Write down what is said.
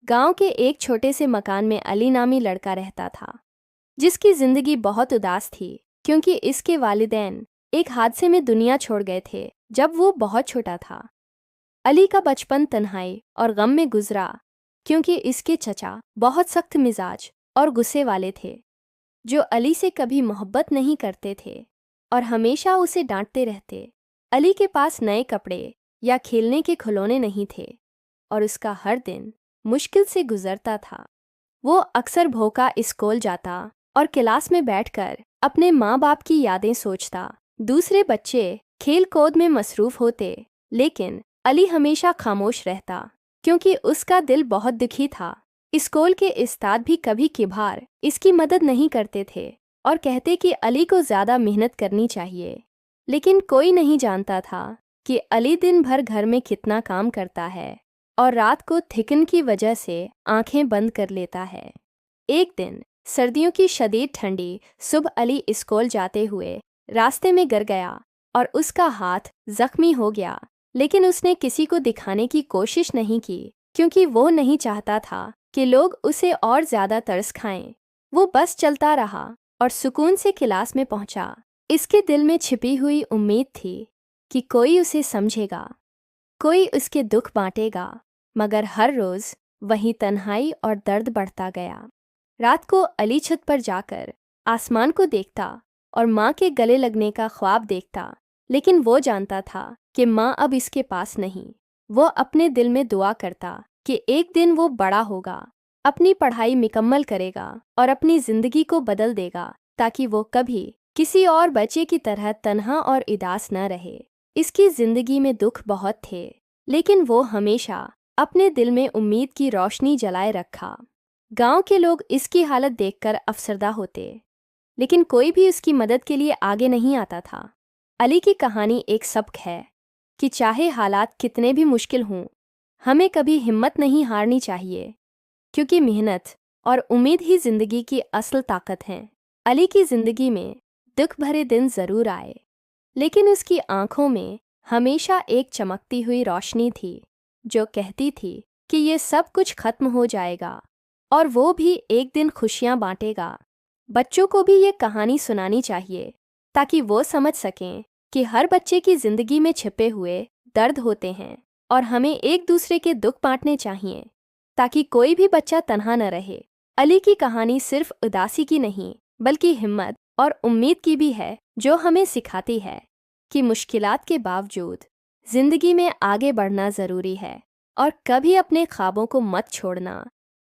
गांव के एक छोटे से मकान में अली नामी लड़का रहता था, जिसकी जिंदगी बहुत उदास थी क्योंकि इसके वालिदैन एक हादसे में दुनिया छोड़ गए थे जब वो बहुत छोटा था। अली का बचपन तन्हाई और गम में गुजरा क्योंकि इसके चचा बहुत सख्त मिजाज और गुस्से वाले थे, जो अली से कभी मोहब्बत नहीं करते थे और हमेशा उसे डांटते रहते। अली के पास नए कपड़े या खेलने के खिलौने नहीं थे और उसका हर दिन मुश्किल से गुजरता था। वो अक्सर भूखा स्कूल जाता और क्लास में बैठकर अपने माँ बाप की यादें सोचता। दूसरे बच्चे खेल कूद में मसरूफ होते, लेकिन अली हमेशा खामोश रहता क्योंकि उसका दिल बहुत दुखी था। स्कूल के उस्ताद भी कभी कभार इसकी मदद नहीं करते थे और कहते कि अली को ज़्यादा मेहनत करनी चाहिए, लेकिन कोई नहीं जानता था कि अली दिन भर घर में कितना काम करता है और रात को थकन की वजह से आंखें बंद कर लेता है। एक दिन सर्दियों की शदीद ठंडी सुबह अली स्कूल जाते हुए रास्ते में गिर गया और उसका हाथ जख्मी हो गया, लेकिन उसने किसी को दिखाने की कोशिश नहीं की क्योंकि वो नहीं चाहता था कि लोग उसे और ज़्यादा तरस खाएं। वो बस चलता रहा और सुकून से क्लास में पहुंचा। इसके दिल में छिपी हुई उम्मीद थी कि कोई उसे समझेगा, कोई उसके दुख बांटेगा, मगर हर रोज़ वही तन्हाई और दर्द बढ़ता गया। रात को अली छत पर जाकर आसमान को देखता और माँ के गले लगने का ख्वाब देखता, लेकिन वो जानता था कि माँ अब इसके पास नहीं। वो अपने दिल में दुआ करता कि एक दिन वो बड़ा होगा, अपनी पढ़ाई मुकम्मल करेगा और अपनी ज़िंदगी को बदल देगा ताकि वो कभी किसी और बच्चे की तरह तन्हा और उदास न रहे। इसकी ज़िंदगी में दुख बहुत थे, लेकिन वो हमेशा अपने दिल में उम्मीद की रोशनी जलाए रखा। गांव के लोग इसकी हालत देखकर अफसरदा होते, लेकिन कोई भी उसकी मदद के लिए आगे नहीं आता था। अली की कहानी एक सबक है कि चाहे हालात कितने भी मुश्किल हों, हमें कभी हिम्मत नहीं हारनी चाहिए, क्योंकि मेहनत और उम्मीद ही ज़िंदगी की असल ताकत हैं। अली की ज़िंदगी में दुख भरे दिन ज़रूर आए, लेकिन उसकी आंखों में हमेशा एक चमकती हुई रोशनी थी जो कहती थी कि ये सब कुछ खत्म हो जाएगा और वो भी एक दिन खुशियाँ बांटेगा। बच्चों को भी ये कहानी सुनानी चाहिए ताकि वो समझ सकें कि हर बच्चे की ज़िंदगी में छिपे हुए दर्द होते हैं और हमें एक दूसरे के दुख बांटने चाहिए ताकि कोई भी बच्चा तन्हा न रहे। अली की कहानी सिर्फ उदासी की नहीं, बल्कि हिम्मत और उम्मीद की भी है, जो हमें सिखाती है कि मुश्किलात के बावजूद ज़िंदगी में आगे बढ़ना ज़रूरी है और कभी अपने ख्वाबों को मत छोड़ना।